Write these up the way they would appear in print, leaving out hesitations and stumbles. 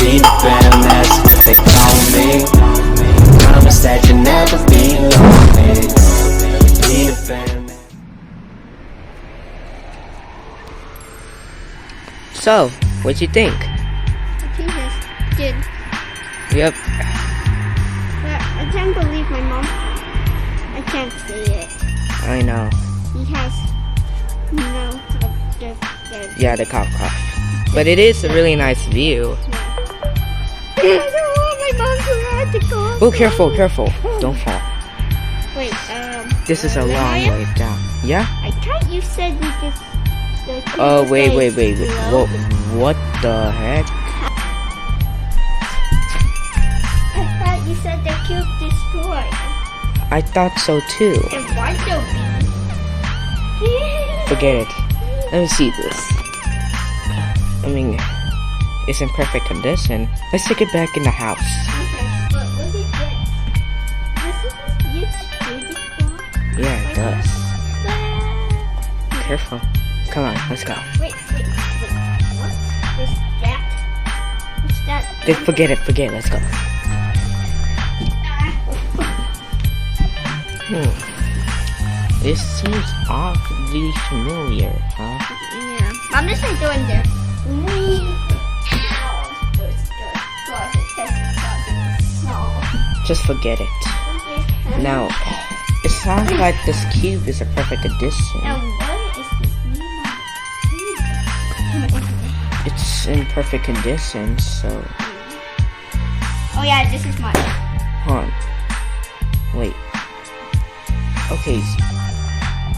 Be the fam, that's what they call me. Promise that you'll never be lonely. Be the fam. So, what'd you think? I think it's good. Yep. But I can't believe my mom. I can't say it. I know. He has Yeah, the cop. But it is a really nice view. I don't want my mom to ride the car. Oh, careful. Don't fall. Wait, This is a long way down. Yeah? I thought you said you just. Oh, wait. What the heck? I thought you said the cube destroyed. I thought so too. And why don't we? Forget it. Let me see this. I mean, it's in perfect condition. Let's take it back in the house. Okay, but look at this. This is a huge beauty car. Yeah, it does. Careful. Come on, let's go. Wait. What is that? What's that? Forget it. Let's go. This seems oddly familiar, huh? Yeah. I'm just like doing this. Just forget it. Now, it sounds like this cube is a perfect addition. And what is this mean? It's in perfect condition, so... Oh yeah, this is mine. Hold on. Wait. Okay.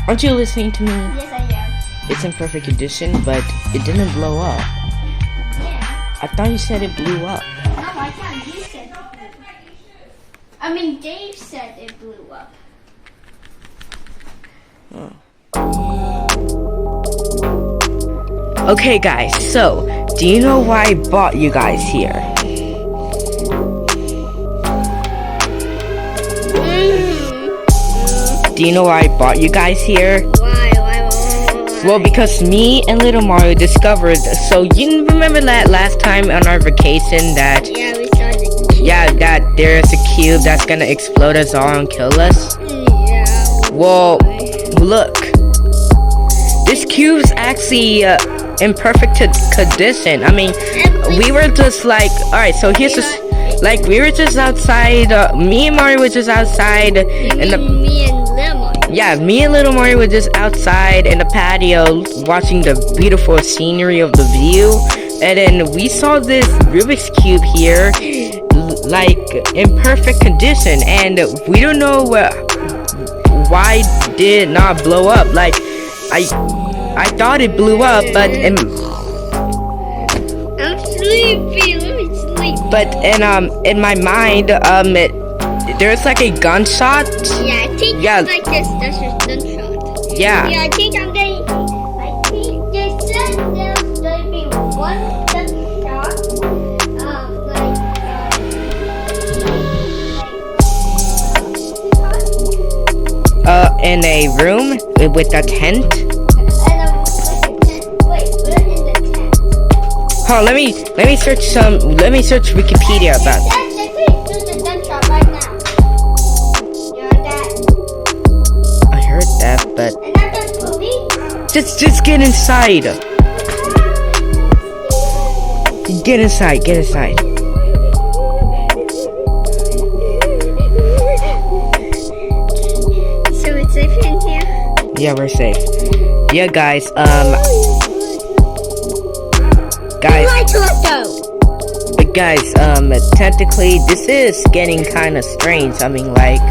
Aren't you listening to me? Yes, I am. It's in perfect condition, but it didn't blow up. Yeah. I thought you said it blew up. No, I thought you said it blew up. I mean, Dave said it blew up. Okay, guys, so, do you know why I brought you guys here? Do you know why I brought you guys here? Why? Well, because me and Little Mario discovered, so you remember that last time on our vacation that, Yeah, we saw the cube. yeah, that there's a cube that's gonna explode us all and kill us? Yeah. Well, look. This cube's actually in perfect condition. I mean, we were just like, alright, so here's just, like, we were just outside, me and Mario were just outside, and Me and Lemon. yeah, me and Little Mario were just outside in the patio watching the beautiful scenery of the view, and then we saw this Rubik's Cube here, like, in perfect condition, and we don't know why did it not blow up. Like, I thought it blew up, but I'm sleepy. Let me sleep. but in my mind, there's like a gunshot. Yeah, I think Yeah. it's like this. That's just gunshot. Yeah. Yeah, I think I'm getting. I think they said there's going to be one gunshot. In a room with a tent. Wait, we're in the tent. Oh, let me search Wikipedia about it. They could do the gunshot right now. You know that? I heard that, but And not the police. just get inside. Get inside. So it's safe in here? Yeah, we're safe. Yeah, guys, guys, technically, this is getting kind of strange. I mean, like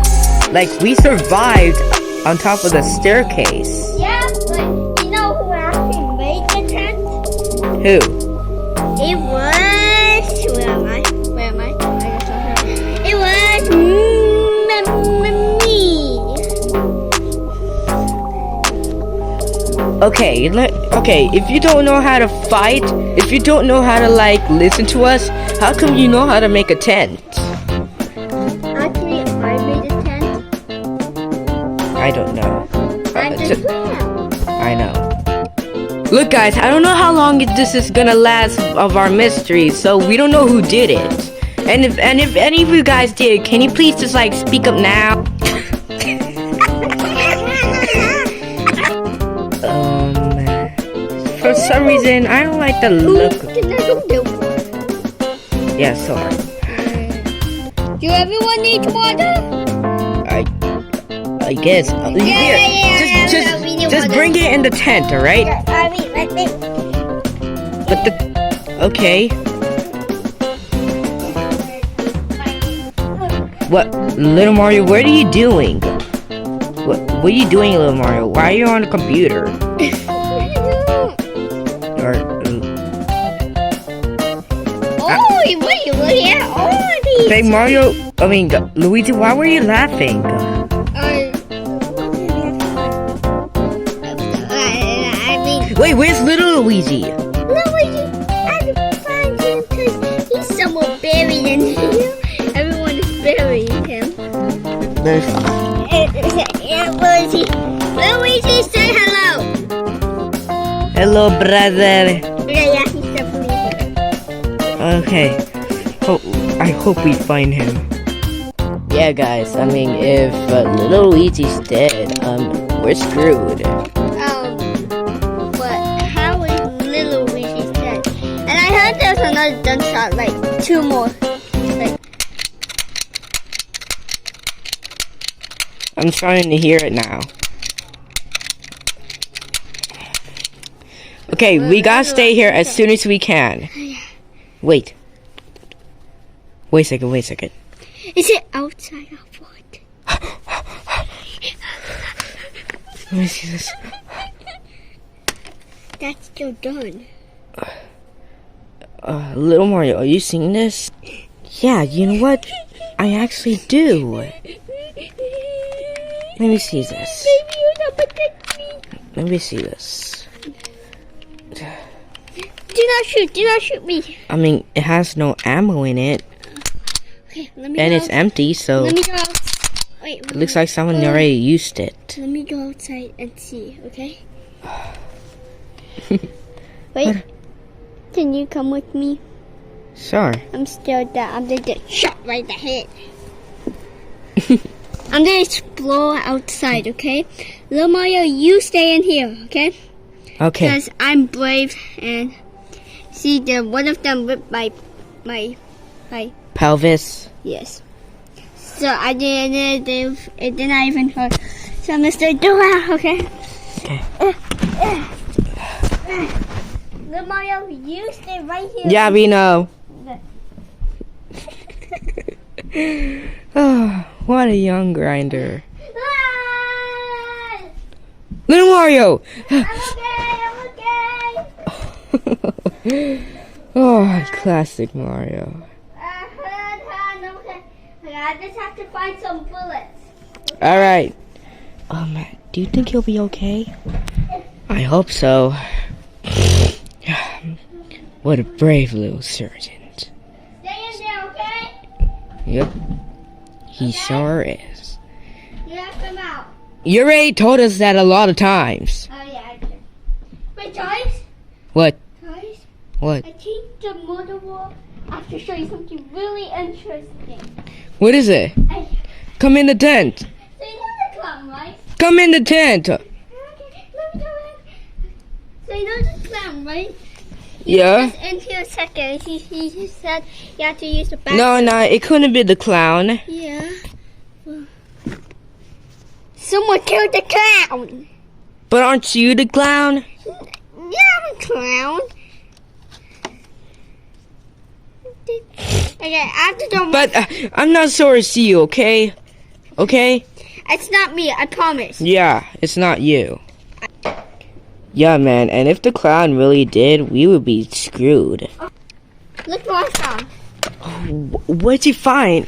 we survived on top of the staircase. Yeah, but you know who actually made the tent? Who? It was... Where am I? I just saw her. It was... me. Okay, if you don't know how to fight, if you don't know how to, like, listen to us, how come you know how to make a tent? Actually, I made a tent. I don't know. I'm the clown. I know. Look, guys, I don't know how long this is gonna last of our mystery, so we don't know who did it. And if any of you guys did, can you please just like speak up now? For some reason, I don't like the look. Yeah, sorry. Do everyone need water? I guess. Just bring it in the tent, all right? Okay. What, little Mario? What are you doing? What are you doing, little Mario? Why are you on the computer? What are you looking at? All these. Hey, Mario. I mean, Luigi. Why were you laughing? Wait, where's little Luigi? Luigi, I had to find him because he's somewhere buried in here. Everyone is burying him. Luigi. Luigi, say hello. Hello, brother. Yeah, he's definitely here. Okay. I hope we find him. Yeah, guys. I mean, if little Luigi's dead, we're screwed. But how is little Luigi's dead? And I heard there's another gunshot, like 2 more. I'm starting to hear it now. Okay, we gotta stay here as soon as we can. Wait. Wait a second. Is it outside our fort? Let me see this. That's still done. Little Mario, are you seeing this? Yeah, you know what? I actually do. Let me see this. Baby, you're not protect me. Let me see this. Do not shoot me. I mean, it has no ammo in it. Okay, let me And go. it's empty, so Let me go out. Wait. it looks like someone already used it. Let me go outside and see, okay? Wait. Can you come with me? Sure. I'm still there. I'm gonna get shot right in the head. I'm gonna explore outside, okay? Little Mario, you stay in here, okay? Okay. Because I'm brave and see one of them ripped my Pelvis. yes. So I didn't it did not even hurt. So I'm gonna stay down, okay? Okay. Little Mario, you stay right here. Yeah, we know. Oh, what a young grinder. Ah! Little Mario! I'm okay. Oh, classic Mario. I'm okay. I just have to find some bullets. Alright. Do you think he'll be okay? I hope so. What a brave little sergeant. Stay in there, okay? Yep. He sure is. You have to come out. You already told us that a lot of times. Oh yeah, I did. Wait, guys. What? Guys, What? I think the mother wall. I have to show you something really interesting. What is it? Come in the tent. So you know the clown, right? Come in the tent. Okay, let me go in. So you know the clown, right? Yeah? Just in here a second. He said you have to use the bathroom. No, it couldn't be the clown. Yeah. Someone killed the clown. But aren't you the clown? Yeah, I'm a clown. Okay, I have to go. But I'm not sorry to see you, okay? Okay? It's not me, I promise. Yeah, it's not you. Yeah, man, and if the clown really did, we would be screwed. Look what I found. What'd you find?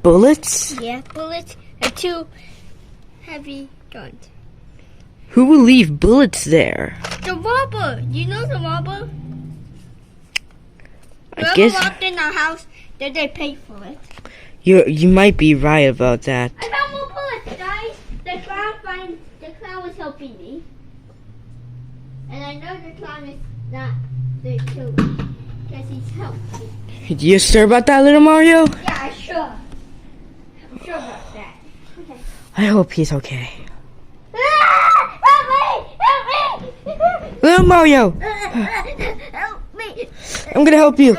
Bullets? Yeah, bullets and 2 heavy guns. Who will leave bullets there? The robber! You know the robber? I Whoever guess robbed in our house, did they pay for it? you might be right about that. I found more bullets, guys! helping me. And I know the clown is not the killer because he's helping. You sure about that, little Mario? Yeah, sure. I'm sure about that. Okay. I hope he's okay. Help me! Little Mario, Help me! I'm gonna help you.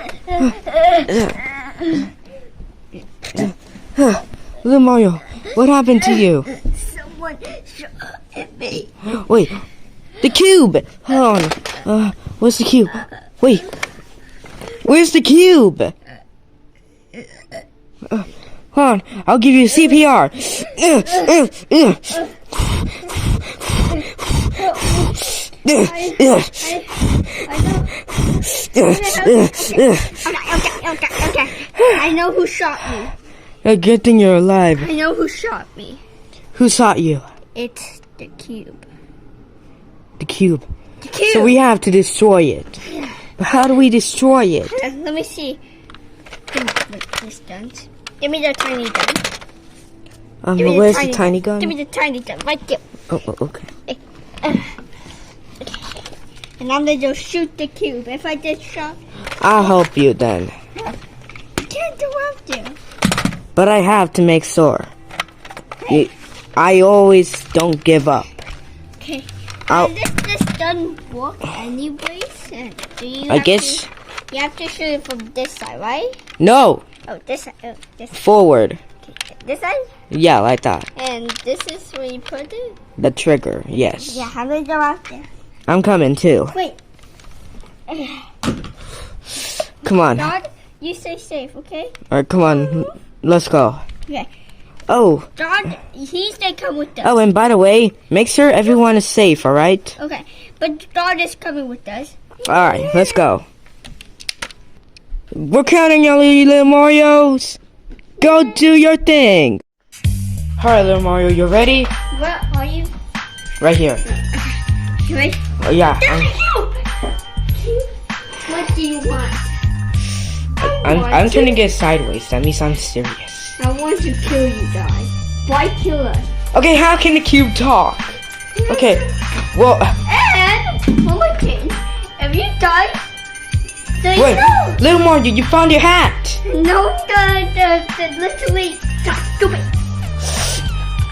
Little Mario, what happened to you? Someone shot at me. Wait, the cube. Hold on. What's the cube? Wait, where's the cube? Hold on, I'll give you CPR. Okay. I know who shot me. Good thing you're alive. I know who shot me. Who shot you? It's the cube. The cube. The cube. So we have to destroy it. But how do we destroy it? Let me see. This gun. Give me the tiny gun. Where's the tiny gun? Give me the tiny gun right there. Oh, okay. Okay. And I'm gonna just shoot the cube. If I get shot, I'll help you then. you can't do have to. But I have to make sure. I always don't give up. Okay. I'll- This doesn't work anyways. Do you? I guess. You have to shoot it from this side, right? No, Oh, this side. Oh, this side. forward. This side. Yeah, like that. And this is where you put it. The trigger, yes. Yeah. How do I go out there? I'm coming too. Wait. Come on. God, you stay safe, okay? Alright, come on. Let's go. Okay. Oh, God, he stay come with us. oh, and by the way, make sure everyone is safe, alright? Okay. But God is coming with us. Alright, let's go. We're counting on you, little Marios. Go do your thing. Alright, little Mario, you ready? Where are you? Right here. You ready? Oh, yeah. What do you want? I'm trying to get sideways. That means I'm serious. I want to kill you guys. Why kill us? Okay, how can the cube talk? Okay, well, And one more thing. If you die, so you wait, know. little Mario, you found your hat. No, the literally stupid.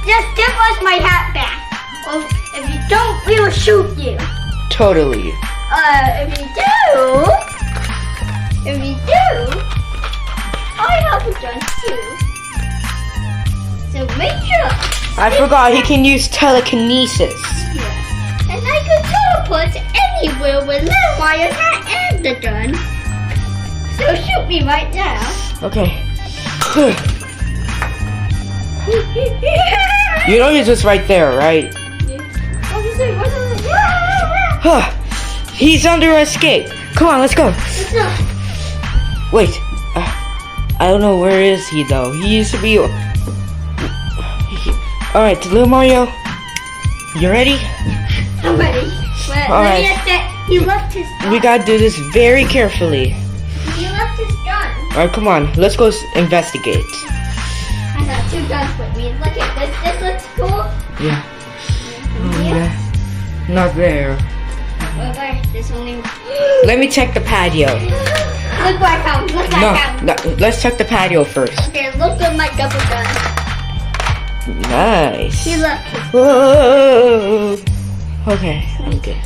Just give us my hat back. Or if you don't, we will shoot you. Totally. If you do, I have a gun too. So make sure. I forgot he can use telekinesis. Yeah. And I can teleport anywhere with Little Mario's hat and the gun. So shoot me right now. Okay. You know he's just right there, right? He's under escape. Come on, let's go. Wait. I don't know where is he though. He used to be. Alright, little Mario. You ready? I'm ready. But All right. He left his gun. We gotta do this very carefully. He left his gun. Alright, come on. Let's go investigate. I got two guns with me. Look at this. This looks cool. Yeah. Yeah. Not there. Okay, there's only. Let me check the patio. Look where I found. Look where I found. No, let's check the patio first. Okay, look at my double gun. Nice. He left his Whoa. Okay, I'm good.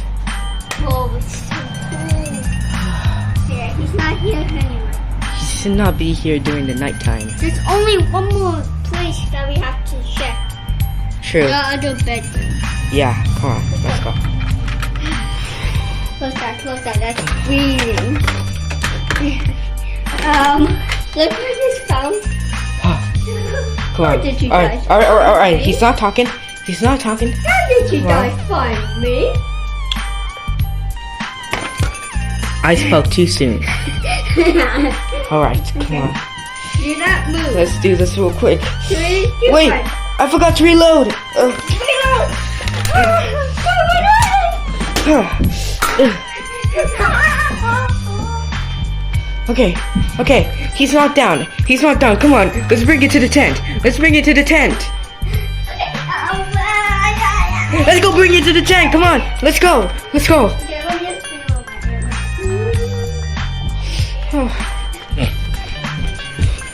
Oh, it's so cool. Yeah, he's not here anymore. He should not be here during the nighttime. There's only one more place that we have to check. True. The other bedroom. Yeah, come on, let's go. Close that. That's breathing. Look where this found. Come on. How did you All guys right. All right. find me? He's not talking. How did you Come on. guys find me? I spoke too soon. All right, come on. Do not move. Let's do this real quick. 3, 2, Wait, 1. I forgot to reload. Okay. He's not down. Come on, let's bring it to the tent. Let's go bring it to the tent. Come on. Let's go. Let's go. Okay, let me just feel Oh.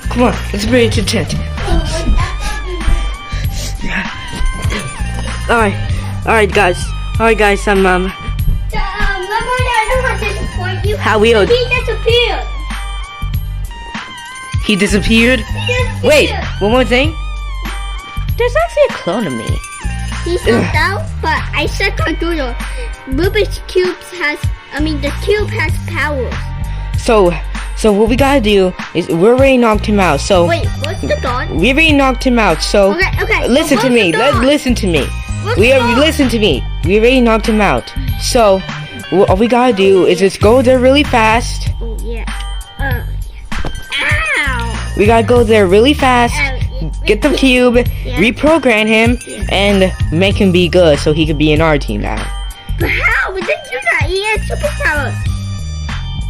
Come on. Let's bring it to the tent. Alright, guys. I'm Remember that I don't want to disappoint you. How we He disappeared. He disappeared? Wait, one more thing. There's actually a clone of me. He stepped out, but I said computer. Rubik's the cube has powers. So what we gotta do is we already knocked him out. So Wait, what's the dog? we already knocked him out. So Okay. listen to me. Listen to me. Listen to me. We already knocked him out. So all we gotta do is just go there really fast. Oh yeah. Ow! We gotta go there really fast. Get the cube, reprogram him, and make him be good so he could be in our team now. But how? We didn't do that. He has superpowers.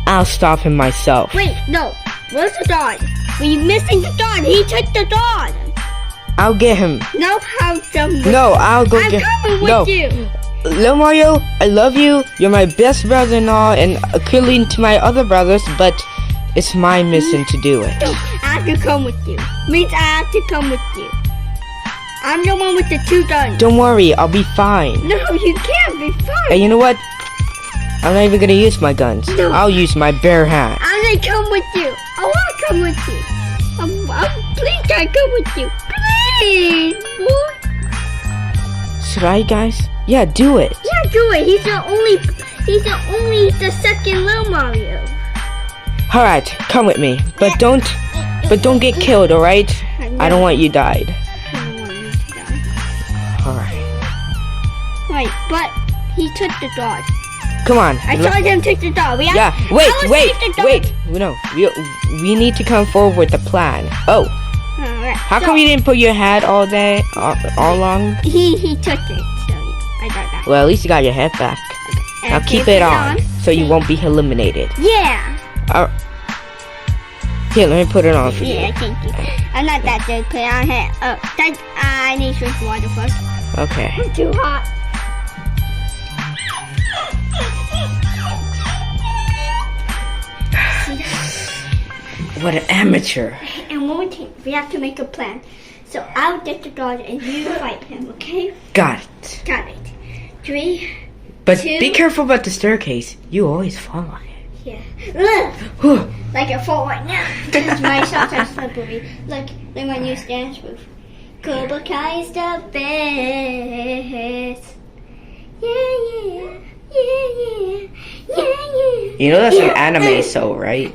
I'll stop him myself. Wait, no. Where's the dog? We're missing the dog. He took the dog. I'll get him. No, how dumb. No, I'll go I'm get coming with No. you. Little Mario, I love you. You're my best brother and all, and according to my other brothers, but it's my mission to do it. No, I have to come with you. Means I have to come with you. I'm the one with the two guns. Don't worry, I'll be fine. No, you can't be fine. And you know what? I'm not even gonna use my guns. No. I'll use my bare hands. I'm gonna come with you. I wanna come with you. Please, can I come with you? Please. Boy. Should I, guys? Yeah, do it. Yeah, do it. He's the second little Mario. Alright, come with me. But don't get killed, alright? I don't want you died. I don't want you to die. Alright. Right, but he took the dog. Come on. I saw him take the dog. We have I was take the dog. wait. No, we need to come forward with a plan. Oh, Alright, how come you didn't put your hat all day, all long? He took it, so yeah, I got that. Well, at least you got your head back. And Now keep it on, so you won't be eliminated. Yeah. Here, let me put it on for Yeah, you. thank you. I'm not that good. Put it on here. Oh, I need to drink water first. Okay. It's too hot. What an amateur. And one more thing, we have to make a plan. So I'll get the dog and you fight him, okay? Got it. Got it. 3, But 2. be careful about the staircase. You always fall on it. Yeah. Whew. Like a fall right now. Because my socks are slippery. Like my new dance move. Cobra Kai's the best. Yeah. You know that's an anime show, right?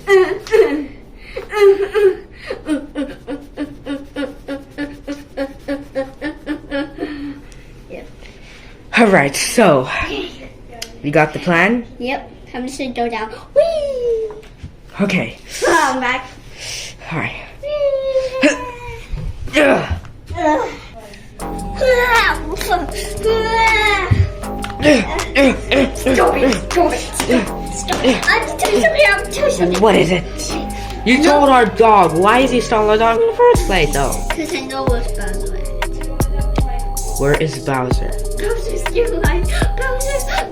Yep. Alright, so you got the plan? Yep. I'm just gonna go down. Whee! Okay. Oh, I'm back. Alright. Stop it. I have to tell you something. What is it? You told our dog. Why is he stalling our dog in the first place, though? Because I know what's Bowser at. Where is Bowser? Bowser's still alive. Bowser's out.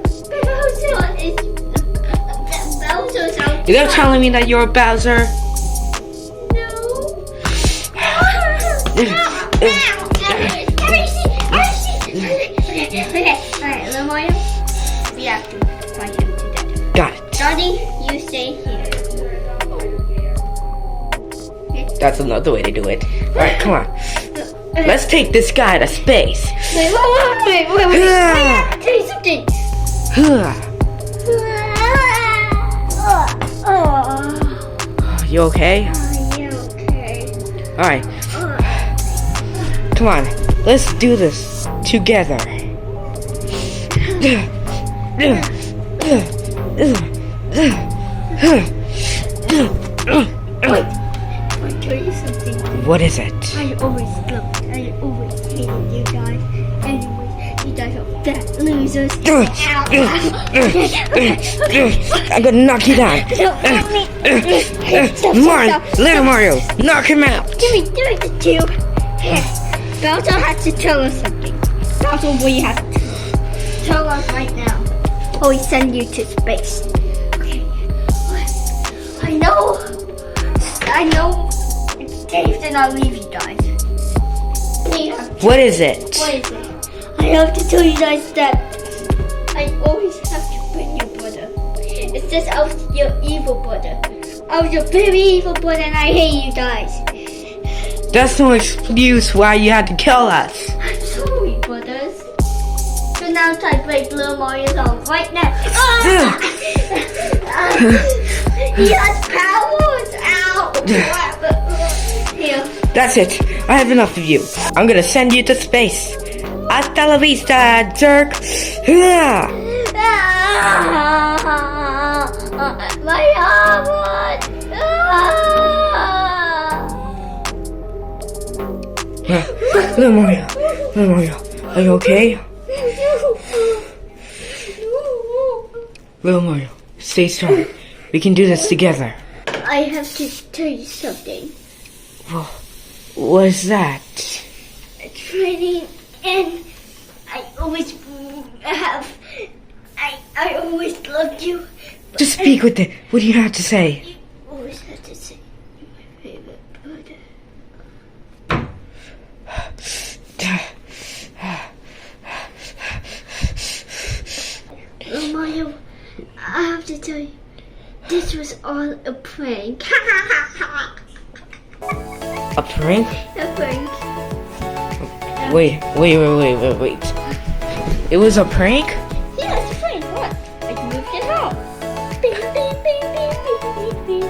You're telling me that you're a Bowser? No. Okay, alright, little Mario. We have to fight him to death. Got it. Johnny, you stay here. That's another way to do it. Alright, come on. Let's take this guy to space. Wait. I have to tell you something. You okay? Yeah, okay. Alright. Come on. Let's do this together. Wait, I'll tell you something. What is it? I always hated you guys. Anyways, you guys are fat losers. I'm gonna knock you down. Little Mario, knock him out. Give me the tube. Bowser has to tell us something. Bowser, what you have to tell us? tell us right now. Or we send you to space. Okay. I know it's safe to not leave you guys. What is it? What is it? I have to tell you guys that I always have to bring your brother. It's just I was your evil brother. I was your very evil brother and I hate you guys. That's no excuse why you had to kill us. I'm sorry, brothers. So now try to break Little Mario's arm right now. He has powers! Ow! Here. That's it. I have enough of you. I'm gonna send you to space. Hasta la vista, jerk. My armor! Little Mario, are you okay? Little Mario, stay strong. We can do this together. I have to tell you something. Whoa, what is that? Training, and I always have. I always loved you. Just speak with it. What do you have to say? You always have to say you're my favorite brother. Oh, Mario, I have to tell you, this was all a prank. A prank? A prank. Wait. It was a prank? Yeah, it's a prank. What? I moved it out. Bing, bing, bing, bing, bing, bing, bing, bing.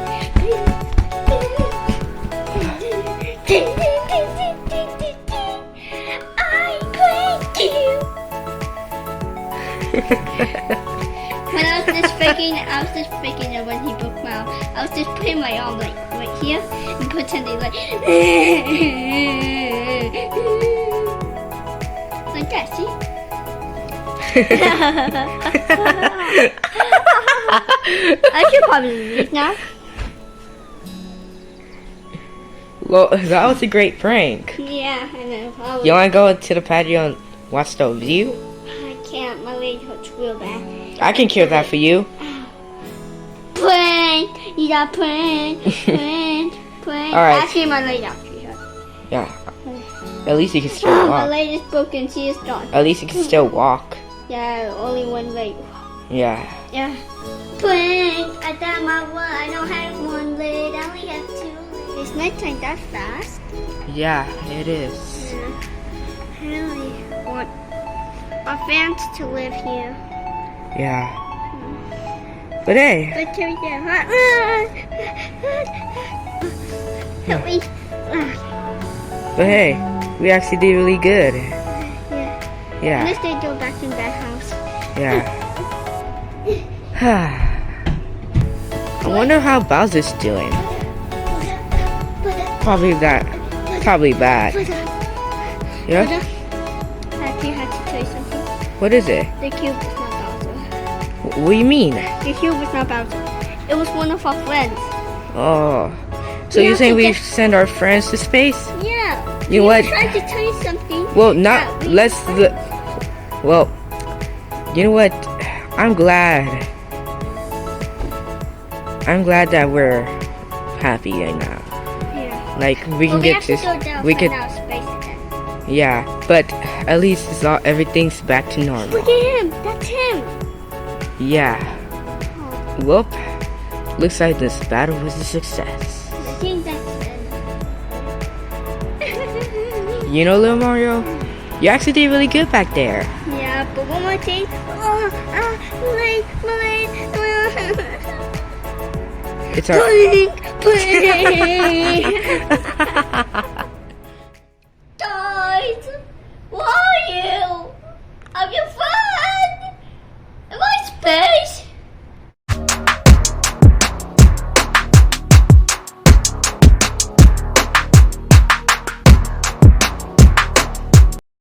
Ding, ding, ding, ding, ding, ding, ding. I pranked you. When I was just faking it when he broke my arm. I was just putting my arm like right here and pretending like like that, see? I should probably leave now. Well, that was a great prank. Yeah, I know. You want to go to the patio and watch the view? I can't. My leg hurts real bad. I can cure that for you. Prank! You got prank. Prank. Alright. Actually, my leg actually hurts. Yeah. At least you can still My walk. leg is broken. See, it's gone. At least you can still walk. Yeah, only one leg. Yeah. Yeah. Prank! I thought I don't have one leg. I only have two legs. It's nighttime that fast. Yeah, it is. Yeah. I really want our fans to live here. Yeah. But hey. But here we go. Help me. But hey, we actually did really good. Yeah. Yeah. Unless they go back in that house. Yeah. I wonder how Bowser's doing. Probably bad. Yeah? I actually have to tell you something. What is it? The cube is not Bowser. What do you mean? The cube is not Bowser. It was one of our friends. Oh. So We you're have saying to we get- send our friends to space? Yeah. You know what? I tried to tell you something. Well, not that we- let's. Well, you know what? I'm glad that we're happy right now. Yeah. Like we can Well, get have this. to go down We find could. out space again. Yeah, but at least it's all everything's back to normal. Look at him. That's him. Yeah. Oh, Whoop. Looks like this battle was a success. I think that's him. You know, little Mario, you actually did really good back there. Yeah, but one more thing. My leg. It's our. Prank.